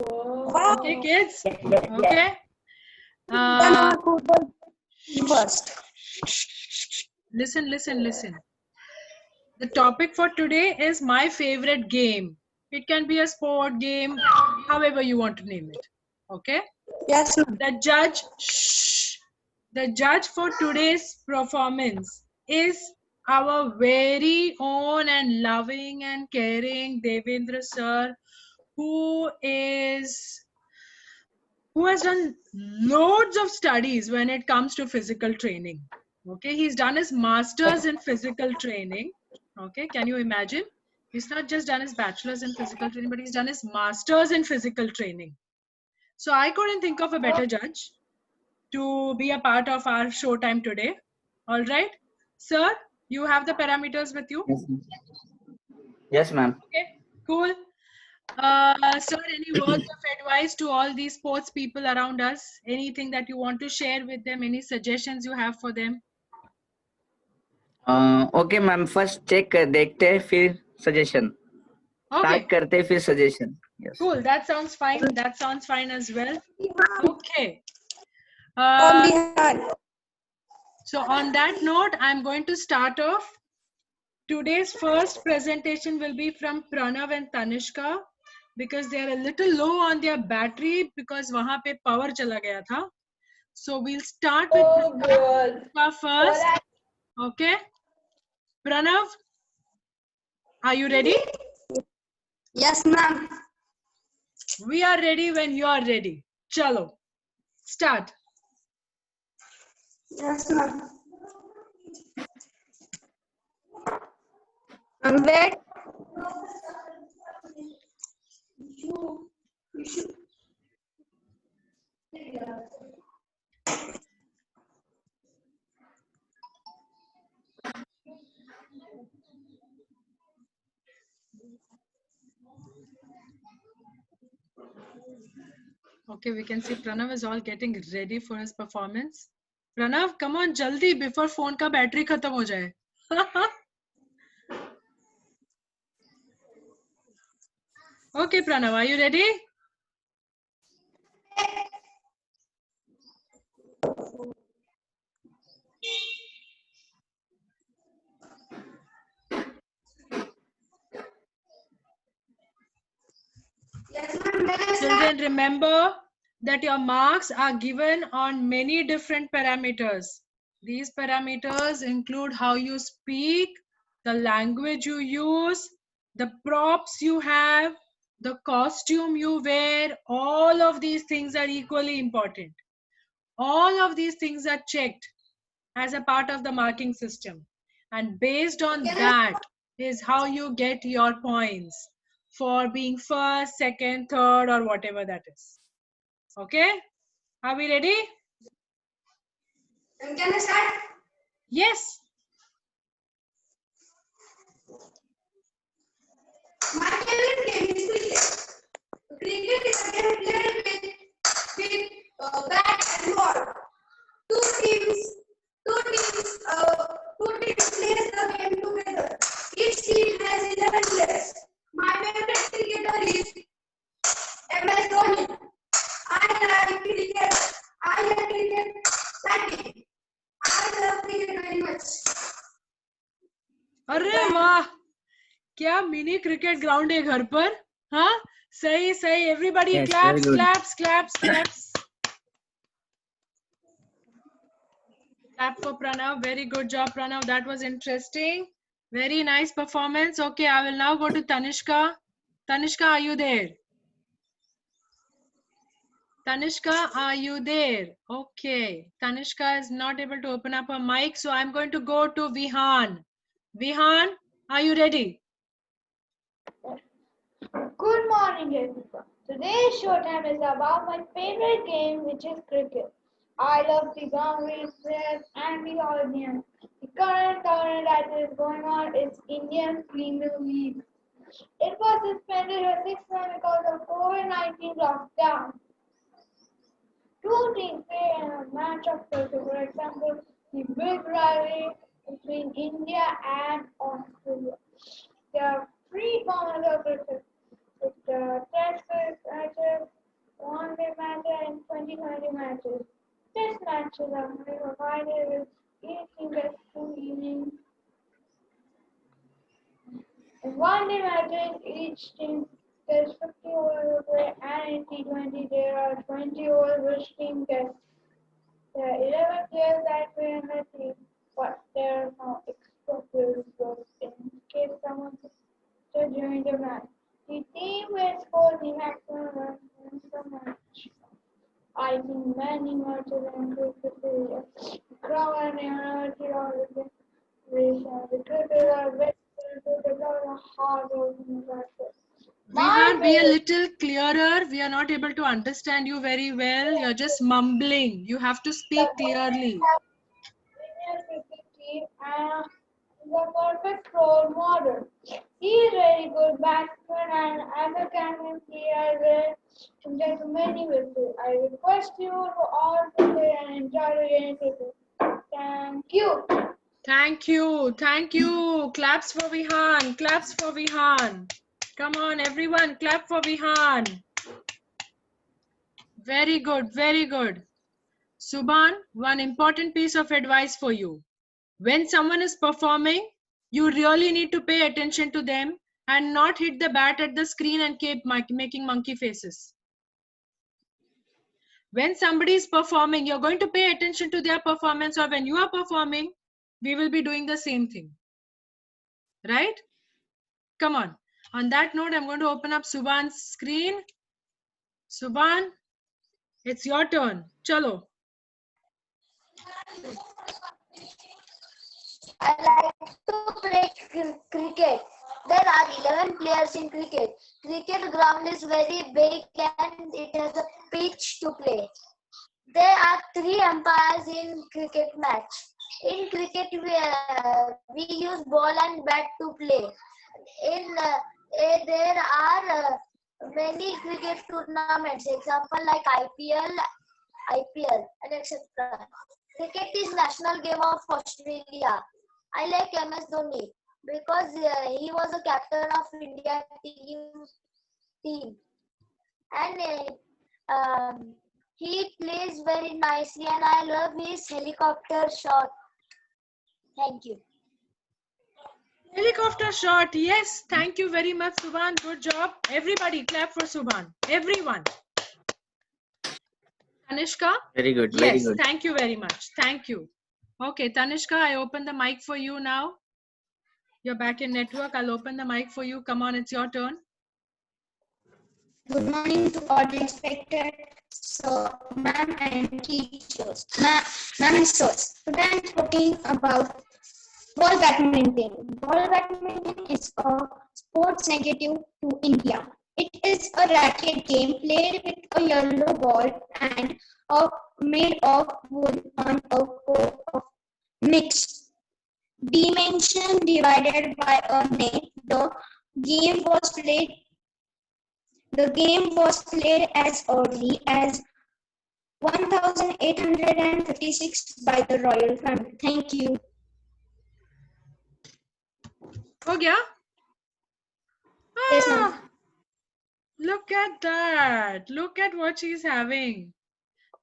Okay, kids. Okay. First. Listen, listen, listen. The topic for today is my favorite game. It can be a sport game, however you want to name it. Okay. Yes, ma'am. The judge for today's performance is our very own and loving and caring Devendra sir, who has done loads of studies when it comes to physical training. Okay, he's done his master's in physical training. Okay, can you imagine? He's not just done his bachelor's in physical training, but he's done his master's in physical training. So I couldn't think of a better judge to be a part of our showtime today. All right, sir, you have the parameters with you. Yes, ma'am. Okay, cool. Sir, any words of advice to all these sports people around us? Anything that you want to share with them? Any suggestions you have for them? Okay ma'am, first check देखते हैं फिर suggestion Okay, start करते हैं फिर suggestion. Yes cool. That sounds fine. That sounds fine as well. Okay. On behalf. So on that note, I'm going to start off. Today's first presentation will be from Pranav and Tanishka because they are a little low on their battery because वहाँ पे power चला गया था. So we'll start with Tanishka first. Okay. Pranav, are you ready? Yes, ma'am. We are ready when you are ready. Chalo. Start. Yes, ma'am. Wait. Okay, we can see Pranav is all getting ready for his performance. Pranav, come on, jaldi before phone ka battery khatam ho jaye. Okay, Pranav, are you ready? Children, remember that your marks are given on many different parameters. These parameters include how you speak, the language you use, the props you have, the costume you wear. All of these things are equally important. All of these things are checked as a part of the marking system. And based on that is how you get your points for being first, second, third, or whatever that is. Okay? Are we ready? And can I start? Yes. My favorite game is cricket. Cricket is a game played with bat and ball. Two teams, two teams, two teams play the game together. Each team has 11 players. My favorite cricketer is MS Dhoni. I like cricket. I like cricket batting. I love cricket very much. अरे वाह, क्या mini cricket ground है घर पर? हाँ, सही सही. Everybody Yes, claps, very good. claps, claps, claps. Clap for Pranav. Very good job, Pranav. That was interesting. Very nice performance. Okay, I will now go to Tanishka. Tanishka, are you there? Tanishka, are you there? Okay. Tanishka is not able to open up her mic, so I'm going to go to Vihan. Vihan, are you ready? Good morning, everyone. Today's showtime is about my favorite game, which is cricket. I love the boundaries, players, and the audience. The current tournament that is going on is Indian Premier League. It was suspended at 6 months because of COVID-19 lockdown. Two teams play in a match of cricket. For example, the big rivalry between India and Australia. There are three formats of cricket. with test matches, one-day matches, and 2020 matches. Test matches are provided with each team gets 2 innings. In one-day matches, each team gets 50 overs of play, and in T20 there are 20 overs which team gets. There are 11 players that play in the team, but there are no extra players in case someone gets injured during the match. The team will score the maximum runs in the match. I think many matches include the ground and energy of the race. The cricketers are very good to develop hard work in the practice. Vihan, be a little clearer. We are not able to understand you very well. You're just mumbling. You have to speak clearly. Senior cricket team and the perfect role model. He is very good batsman and as a captain he has get many victories. I request you to all to play and enjoy the game. Thank you. Thank you. Thank you. Claps for Vihan. Claps for Vihan. Come on, everyone. Clap for Vihan. Very good. Very good. Subhan, one important piece of advice for you. When someone is performing, you really need to pay attention to them and not hit the bat at the screen and keep making monkey faces. When somebody is performing, you're going to pay attention to their performance, or when you are performing, we will be doing the same thing. Right? Come on. On that note, I'm going to open up Subhan's screen. Subhan, it's your turn. Chalo. I like to play cricket. There are 11 players in cricket. Cricket ground is very big and it has a pitch to play. There are 3 umpires in cricket match. In cricket, we use ball and bat to play. There are many cricket tournaments, example like IPL, and etc. Cricket is national game of Australia. I like MS Dhoni because he was a captain of India team, and he plays very nicely, and I love his helicopter shot. Thank you. Helicopter shot. Yes. Thank you very much, Subhan. Good job. Everybody clap for Subhan. Everyone. Tanishka? Very good. Very Yes. good. Thank you very much. Thank you. Okay, Tanishka, I open the mic for you now. You're back in network. I'll open the mic for you. Come on, it's your turn. Good morning to all the respected ma'am and teachers. Ma'am and sirs. Today I'm talking about ball badminton. Ball badminton is a sports native to India. It is a racket game played with a yellow ball and made of wood on a core of mixed dimension divided by a net. The game was played as early as 1836 by the royal family. Thank you. Ho gaya? Yes, Ah, ma'am. look at that. Look at what she's having.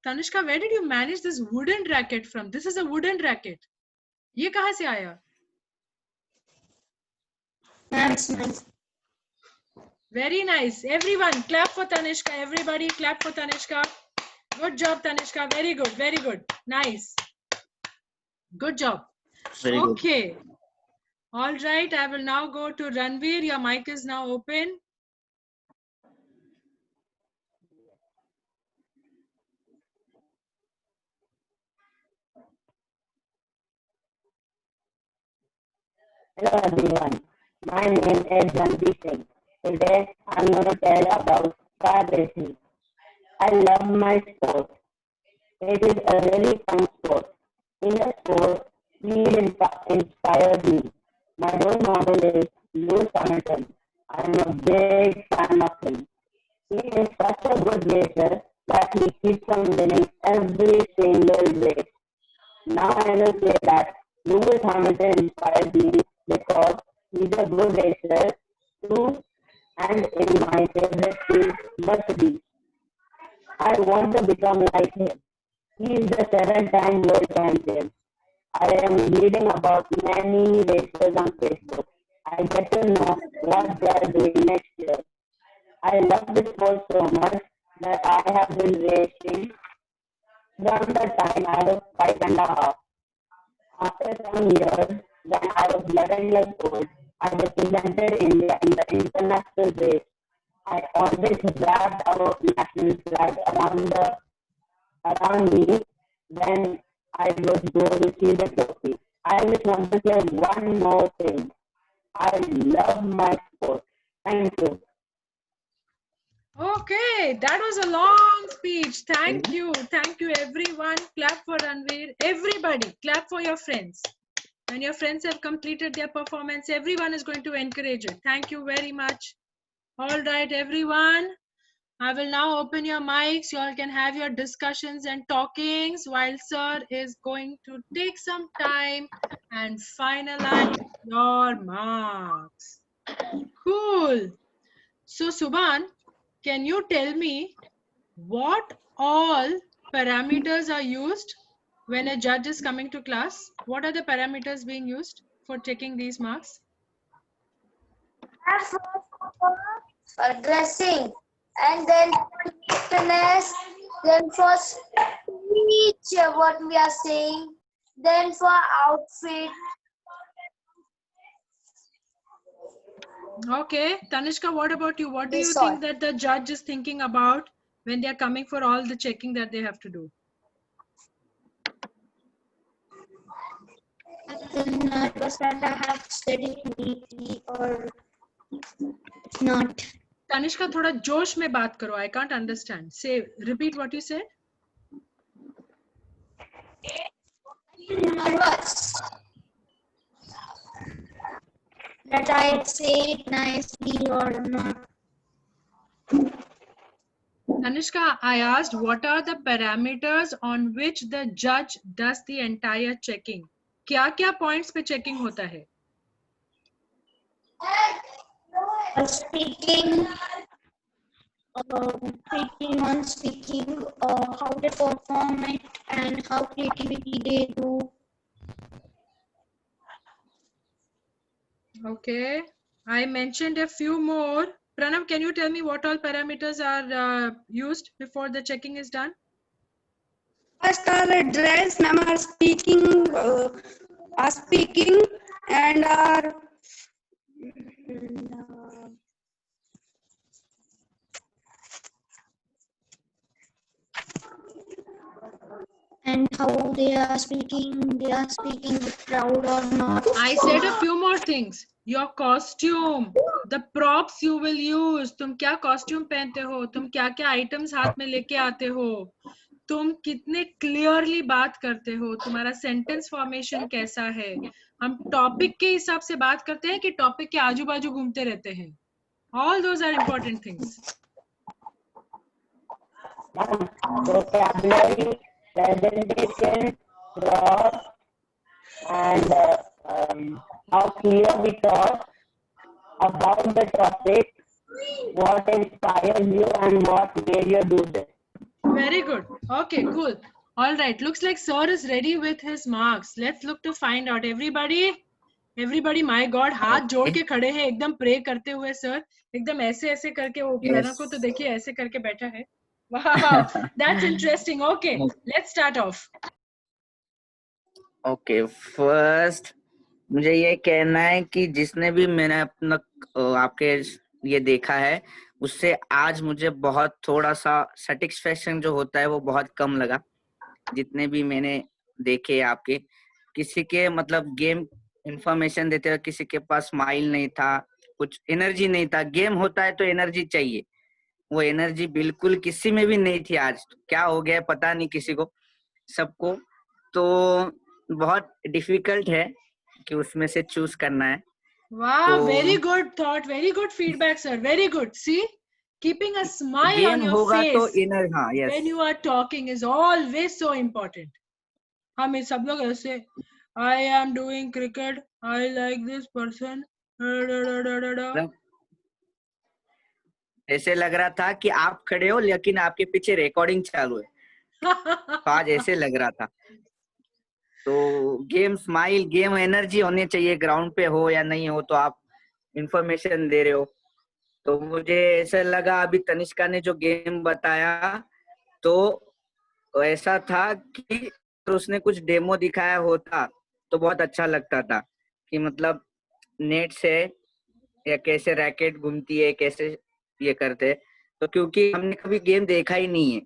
Tanishka, where did you manage this wooden racket from? This is a wooden racket. Ye kahan se aaya? Ma'am, it's mine. Very nice. Everyone, clap for Tanishka. Everybody, clap for Tanishka. Good job, Tanishka. Very good. Very good. Nice. Good job. Very good. Okay. All right. I will now go to Ranveer. Your mic is now open. Hello everyone, my name is Ranveer Singh. Today I'm going to tell about car racing. I love my sport. It is a really fun sport. In the sport, speed inspires me. My role model is Lewis Hamilton. I'm a big fan of him. He is such a good racer that he keeps on winning every single race. Now I will say that Lewis Hamilton inspires me because he's a good racer too, and in my favorite field, Mercedes. I want to become like him. He is the 7-time world champion. I am reading about many races on Facebook. I get to know what they are doing next year. I love the sport so much that I have been racing from the time I was 5 and a half. After some years, when I was 11 years old, I represented India in the international race. I always wrapped our national flag around me when I would go receive the trophy. I just want to say one more thing. I love my sport. Thank you. Okay, that was a long speech. Thank you. Thank you, everyone. Clap for Ranveer. Everybody, clap for your friends. When your friends have completed their performance, everyone is going to encourage it. Thank you very much. All right, everyone. I will now open your mics. You all can have your discussions and talkings while sir is going to take some time and finalize your marks. Cool. So, Subhan, can you tell me what all parameters are used when a judge is coming to class? What are the parameters being used for taking these marks? For dressing, and then for neatness, then for speech, what we are saying, then for outfit. Okay, Tanishka, what about you? What do you This think all. that the judge is thinking about when they are coming for all the checking that they have to do? I'm nervous that I have studied neatly or not. Tanishka, थोड़ा जोश में बात करो. I can't understand. Say, repeat what you said. Nervous that I say it nicely or not. Tanishka, I asked what are the parameters on which the judge does the entire checking? क्या-क्या points पे checking होता है? Speaking, on speaking, how they perform it and how creativity they do. Okay, I mentioned a few more. Pranav, can you tell me what all parameters are used before the checking is done? First are dress, ma'am are speaking and are And how they are speaking with proud or not. I said a few more things. Your costume, the props you will use. तुम क्या costume पहनते हो? तुम क्या-क्या items हाथ में लेके आते हो? तुम कितने clearly बात करते हो? तुम्हारा sentence formation कैसा है? हम topic के हिसाब से बात करते हैं कि topic के आजू-बाजू घूमते रहते हैं? All those are important things. Vocabulary, presentation, props, and how clear we talk about the topic, what inspires you and what made you do this. Very good. Okay, cool. All right. Looks like sir is ready with his marks. Let's look to find out. Everybody, my God, हाथ जोड़ के खड़े हैं एकदम pray करते हुए sir एकदम ऐसे ऐसे करके वो प्रणव को तो देखिए ऐसे करके बैठा है. Wow, that's interesting. Okay, let's start off. Okay first मुझे ये कहना है कि जिसने भी मैंने अपना आपके ये देखा है उससे आज मुझे बहुत थोड़ा सा सेटिस्फेक्शन जो होता है वो बहुत कम लगा. जितने भी मैंने देखे आपके, किसी के मतलब गेम इंफॉर्मेशन देते हुए किसी के पास स्माइल नहीं था, कुछ एनर्जी नहीं था. गेम होता है तो एनर्जी चाहिए, वो एनर्जी बिल्कुल किसी में भी नहीं थी. आज क्या हो गया पता नहीं किसी को, सबको. तो बहुत डिफिकल्ट है कि उसमें से चूज करना है. Wow, very good thought, very good feedback, sir. Very good. See, keeping a smile on your होगा तो face इनर हाँ yes when you are talking is always so important. हम सब लोग ऐसे I am doing cricket, I like this person. ऐसे लग रहा था कि आप खड़े हो लेकिन आपके पीछे रिकॉर्डिंग चालू है, तो आज ऐसे लग रहा था। तो गेम स्माइल, गेम एनर्जी होनी चाहिए, ग्राउंड पे हो या नहीं हो तो आप इंफॉर्मेशन दे रहे हो। तो मुझे ऐसा लगा अभी तनिष्का ने जो गेम बताया तो ऐसा था कि उसने कुछ डेमो दिखाया होता तो बहुत अच्छा लगता था कि मतलब नेट से या कैसे रैकेट घूमती है, कैसे ये करते। तो क्योंकि हमने कभी गेम देखा ही नहीं है,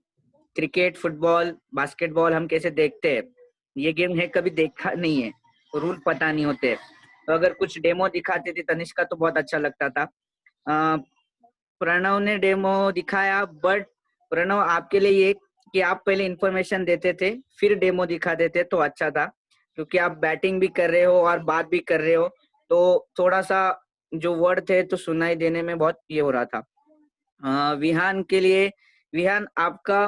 क्रिकेट, फुटबॉल, बास्केटबॉल हम कैसे देखते हैं, ये गेम है कभी देखा नहीं है, रूल पता नहीं होते। तो अगर कुछ डेमो दिखाती थी तनिष्का तो बहुत अच्छा लगता था। प्रणव ने डेमो दिखाया, बट प्रणव आपके लिए ये कि आप पहले इंफॉर्मेशन देते थे फिर डेमो दिखा देते तो अच्छा था, क्योंकि आप बैटिंग भी कर रहे हो और बात भी कर रहे हो, तो थोड़ा सा जो वर्ड थे तो सुनाई देने में बहुत ये हो रहा था। विहान के लिए, विहान आपका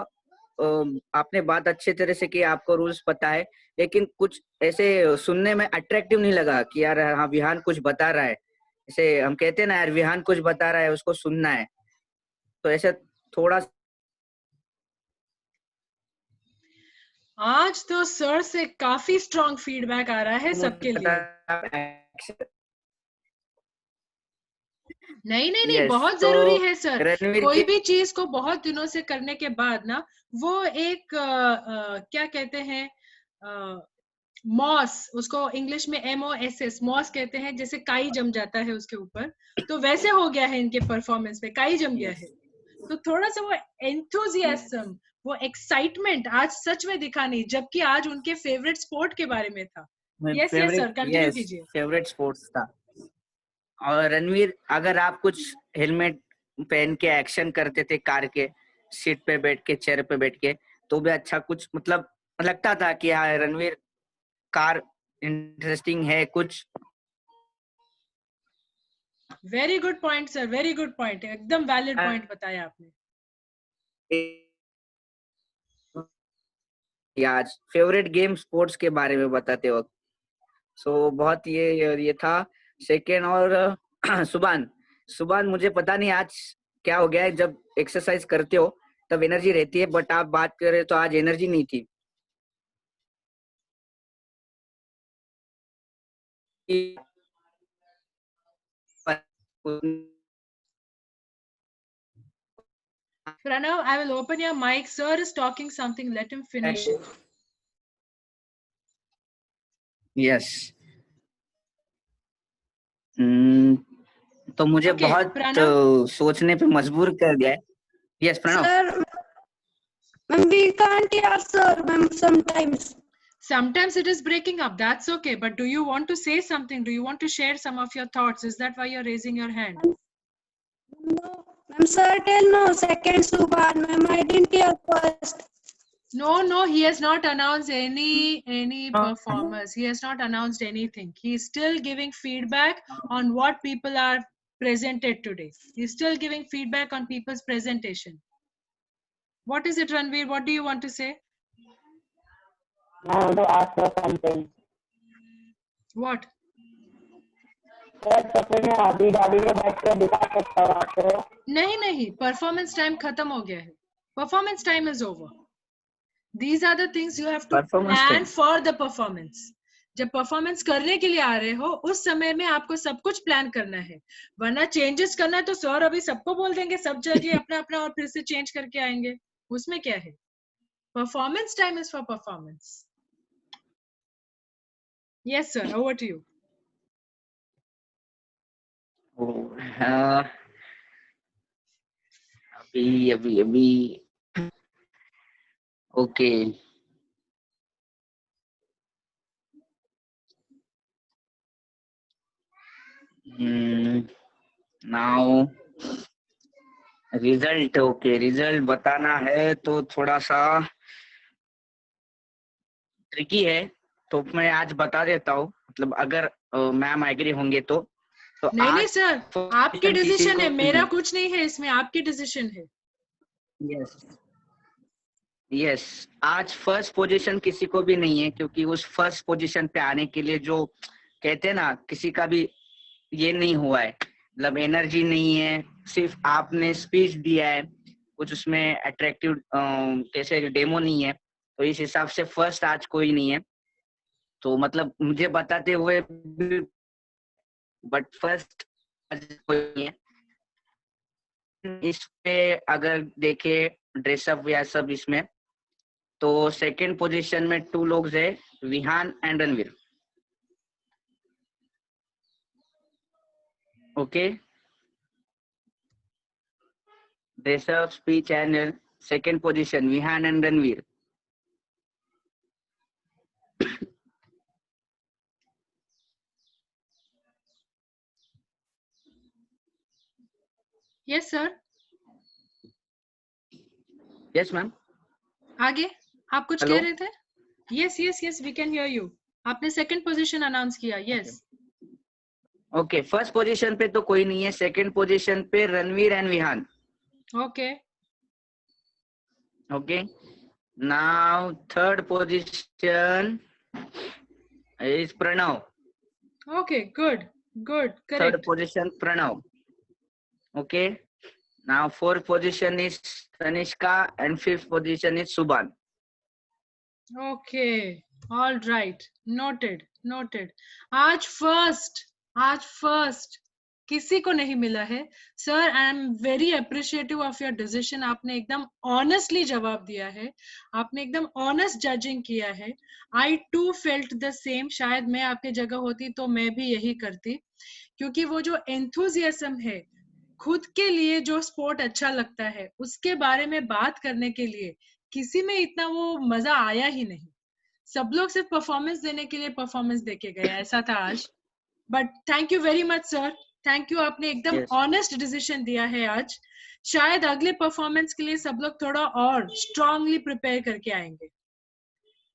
आपने बात अच्छे तरह से की, आपको रूल्स पता है, लेकिन कुछ ऐसे सुनने में अट्रैक्टिव नहीं लगा कि यार हाँ विहान कुछ बता रहा है, ऐसे हम कहते हैं ना यार विहान कुछ बता रहा है उसको सुनना है, तो ऐसे थोड़ा। आज तो सर से काफी स्ट्रॉन्ग फीडबैक आ रहा है सबके लिए। नहीं नहीं नहीं, यस, बहुत तो जरूरी है सर। रणवीर कोई के भी चीज को बहुत दिनों से करने के बाद ना वो एक क्या कहते हैं, मॉस, उसको इंग्लिश में MOSS मॉस कहते हैं, जैसे काई जम जाता है उसके ऊपर, तो वैसे हो गया है इनके परफॉर्मेंस पे, काई जम गया है। तो थोड़ा सा वो एंथुजियाज्म, वो एक्साइटमेंट आज सच में दिखा नहीं, जबकि आज उनके फेवरेट स्पोर्ट के बारे में था। यस यस सर, कंटिन्यू कीजिए। फेवरेट स्पोर्ट्स था। और रणवीर, अगर आप कुछ हेलमेट पहन के एक्शन करते थे कार के सीट पे बैठ के, चेयर पे बैठ के, तो भी अच्छा कुछ मतलब लगता था कि हाँ रणवीर कार इंटरेस्टिंग है कुछ। Very good point sir, very good point, एकदम वैलिड पॉइंट बताया आपने। आज फेवरेट गेम स्पोर्ट्स के बारे में बताते वक्त सो बहुत ये था। सेकेंड और सुभान, सुभान मुझे पता नहीं आज क्या हो गया है, जब एक्सरसाइज करते हो तब एनर्जी रहती है, बट आप बात कर रहे तो आज एनर्जी नहीं थी। Pranav, I will open your mic. Sir is talking something. Let him finish it. Yes. तो मुझे Okay, बहुत Pranav. सोचने पे मजबूर कर दिया है। Yes Pranav. Sir, we can't hear, sir, sometimes. Sometimes it is breaking up. That's okay. But do you want to say something? Do you want to share some of your thoughts? Is that why you're raising your hand? No, ma'am, sir, tell no, second Subhan, ma'am, I didn't hear first. No, he has not announced any performers. He has not announced anything. He is still giving feedback on what people are presented today. He's still giving feedback on people's presentation. What is it, Ranveer? What do you want to say? I want to ask you something. What? नहीं, performance time खत्म हो गया है. Performance time is over. These are the things you have to plan for the performance. जब performance करने के लिए आ रहे हो उस समय में आपको सब कुछ प्लान करना है, वरना चेंजेस करना है तो सर अभी सबको बोल देंगे, सब जगह अपना अपना और फिर से चेंज करके आएंगे, उसमें क्या है? Performance time is for performance. Yes sir, over to you. अभी okay. Now result. Okay, result बताना है तो थोड़ा सा ट्रिकी है, तो मैं आज बता देता हूँ, मतलब अगर मैम एग्री होंगे तो नहीं सर, आपकी डिसीजन है, मेरा कुछ नहीं है इसमें, आपकी डिसीजन है. यस, आज फर्स्ट पोजीशन किसी को भी नहीं है, क्योंकि उस फर्स्ट पोजीशन पे आने के लिए जो कहते हैं ना, किसी का भी ये नहीं हुआ है. मतलब एनर्जी नहीं है, सिर्फ आपने स्पीच दिया है, कुछ उसमें अट्रैक्टिव कैसे डेमो नहीं है, तो इस हिसाब से फर्स्ट आज कोई नहीं है। तो मतलब मुझे बताते हुए बट फर्स्ट आज कोई नहीं है। इस पे अगर देखे ड्रेसअप या सब इसमें, तो सेकंड पोजीशन में 2 लोग है, Vihaan and Ranveer. Okay, dress up, speech and second position Vihaan and Ranveer. Yes sir, yes ma'am. आगे आप कुछ Hello? कह रहे थे? Yes yes yes, we can hear you. आपने सेकंड पोजीशन अनाउंस किया। यस ओके, फर्स्ट पोजीशन पे तो कोई नहीं है, सेकंड पोजीशन पे Ranveer and Vihaan. Okay okay, now third position is Pranav. Okay, good good, Third correct. position Pranav. Okay. Now fourth position is Tanishka and fifth position is Subhan. Okay, all right, noted noted। आज first किसी को नहीं मिला है sir. I am very appreciative of your decision. आपने एकदम honestly जवाब दिया है, आपने एकदम ऑनेस्ट जजिंग किया है। आई टू फेल्ट द सेम। शायद मैं आपके जगह होती तो मैं भी यही करती, क्योंकि वो जो एंथुजियाज्म है, खुद के लिए जो स्पोर्ट अच्छा लगता है उसके बारे में बात करने के लिए किसी में इतना वो मजा आया ही नहीं। सब लोग सिर्फ परफॉर्मेंस देने के लिए परफॉर्मेंस देके गए, ऐसा था आज। But thank you very much sir, thank you. आपने एकदम Yes. ऑनेस्ट डिसीजन दिया है आज। शायद अगले परफॉर्मेंस के लिए सब लोग थोड़ा और स्ट्रांगली प्रिपेयर करके आएंगे।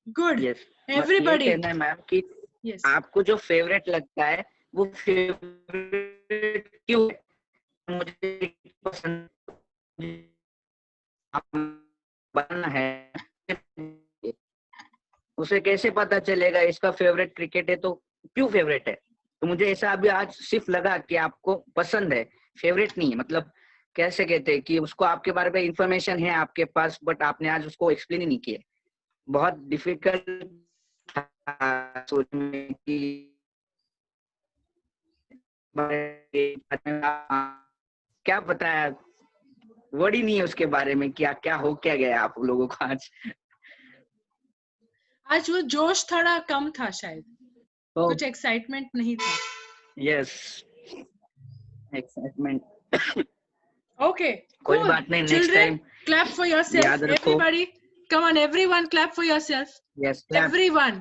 Good Yes. एवरीबॉडी। ये कहना है मैम कि यस आपको जो फेवरेट लगता है वो फेवरेट क्यों है? मुझे पसंद बनना है, उसे कैसे पता चलेगा इसका फेवरेट क्रिकेट है तो क्यों फेवरेट है? तो मुझे ऐसा अभी आज सिर्फ लगा कि आपको पसंद है, फेवरेट नहीं है। मतलब कैसे कहते हैं कि उसको आपके बारे में इंफॉर्मेशन है आपके पास, बट आपने आज उसको एक्सप्लेन ही नहीं किया। बहुत डिफिकल्ट था सोचने की क्या पता है, वर्ड ही नहीं है उसके बारे में क्या क्या हो क्या गया आप लोगों को आज। आज वो जोश थोड़ा कम था शायद, तो कुछ एक्साइटमेंट नहीं था। Yes, excitement. Okay, कोई cool. बात नहीं, next Children, time clap for yourself. याद रखो। Everybody, come on, everyone, clap for yourself. Yes, Everyone.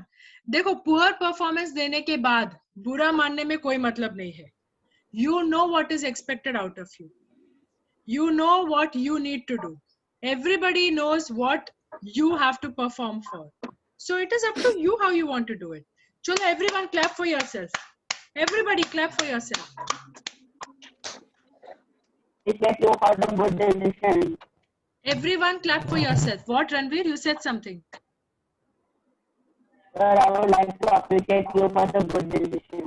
देखो, poor performance देने के बाद बुरा मानने में कोई मतलब नहीं है। You know what is expected out of you. You know what you need to do. Everybody knows what you have to perform for. So it is up to you how you want to do it. Chalo, everyone clap for yourself. Everybody clap for yourself. It gets you for the good decision. Everyone clap for yourself. What, Ranveer? You said something. Sir, I would like to appreciate you for the good decision.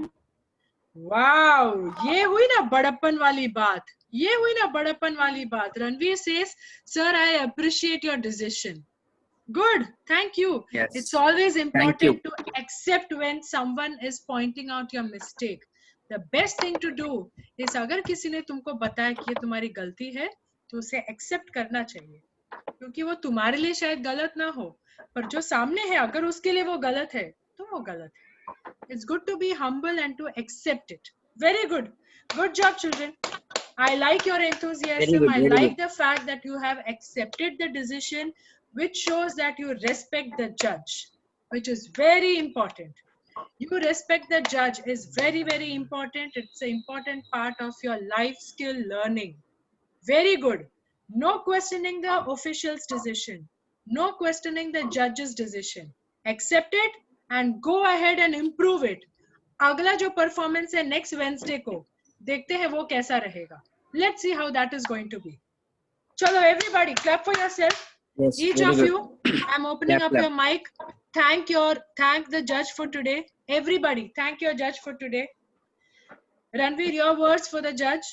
Wow, ये हुई ना बड़प्पन वाली बात, ये हुई ना बड़प्पन वाली बात। Ranveer says, "Sir, I appreciate your decision." Good, thank you. Yes. It's always you. important to accept when someone is pointing out your mistake. The best thing to do is अगर किसी ने तुमको बताया कि ये तुम्हारी गलती है, तो उसे accept करना चाहिए, क्योंकि वो तुम्हारे लिए शायद गलत ना हो, पर जो सामने है अगर उसके लिए वो गलत है, तो वो गलत है। It's good to be humble and to accept it. Very good. Good job, children. I like your enthusiasm. I like the fact that you have accepted the decision, which shows that you respect the judge, which is very important. You respect the judge is very, very important. It's an important part of your life skill learning. Very good. No questioning the official's decision. No questioning the judge's decision. Accept it and go ahead and improve it. अगला जो performance है next Wednesday को, देखते हैं वो कैसा रहेगा. Let's see how that is going to be. चलो everybody clap for yourself. Yes, Each very of good. you, I'm opening Clap, up clap. your mic. Thank the judge for today. Everybody, thank your judge for today. Ranveer, your words for the judge.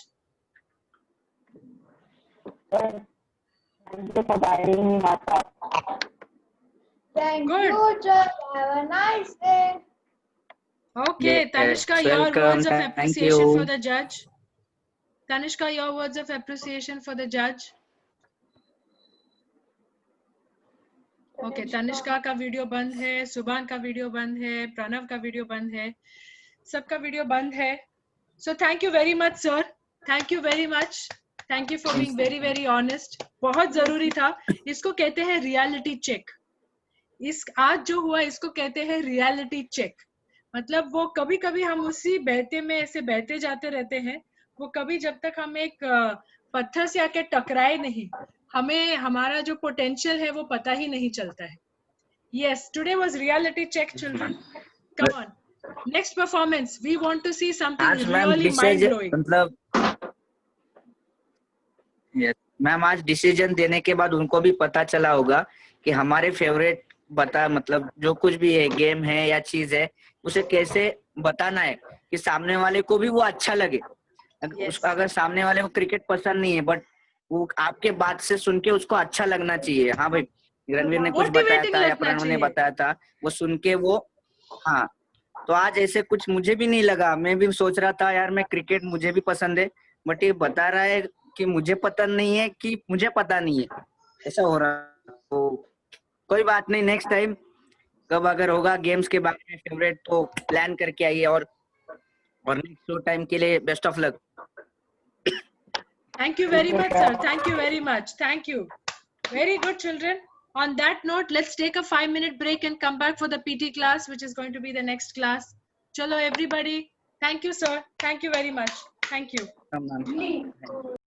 Thank you for guiding me, Mata. Thank Good. you, Judge. Have a nice day. Okay, Yes, Tanishka, your welcome. words of Thank appreciation you. for the judge. Tanishka, your words of appreciation for the judge. Okay Tanishka का video बंद है, सुभान का video बंद है, प्रणव का video बंद है, सबका वीडियो बंद है. So thank you very much sir, thank you very much, thank you for being very very honest. बहुत जरूरी था. इसको कहते हैं रियलिटी चेक. इस आज जो हुआ इसको कहते हैं रियलिटी चेक. मतलब वो कभी कभी हम उसी बहते में ऐसे बहते जाते रहते हैं, वो कभी जब तक हम एक पत्थर से आके टकराए नहीं, हमें हमारा जो पोटेंशियल है वो पता ही नहीं चलता है. Yes, today was reality check children. Come on, next performance. We want to see something आज ma'am really mind decision blowing. मतलब मैम आज डिसीजन देने के बाद उनको भी पता चला होगा कि हमारे फेवरेट बता मतलब जो कुछ भी है, गेम है या चीज है, उसे कैसे बताना है कि सामने वाले को भी वो अच्छा लगे. Yes. अगर सामने वाले को क्रिकेट पसंद नहीं है बट वो आपके बात से सुन के उसको अच्छा लगना चाहिए. हाँ भाई, रणवीर ने कुछ बताया Motivating था या लगना प्रणव ने चाहिए. बताया था, वो सुन के वो, हाँ. तो आज ऐसे कुछ मुझे भी नहीं लगा. मैं भी सोच रहा था यार मैं क्रिकेट मुझे भी पसंद है, बट ये बता रहा है कि मुझे पता नहीं है कि मुझे पता नहीं है. ऐसा हो रहा. तो कोई बात नहीं, नेक्स्ट टाइम कब अगर होगा गेम्स के बारे में फेवरेट तो प्लान करके आइए. और नेक्स्ट शो टाइम के लिए best of luck. Thank you very much, sir. Thank you very much. Thank you. Very good, children. On that note, let's take a 5-minute break and come back for the PT class, which is going to be the next class. Chalo, everybody. Thank you, sir. Thank you very much. Thank you.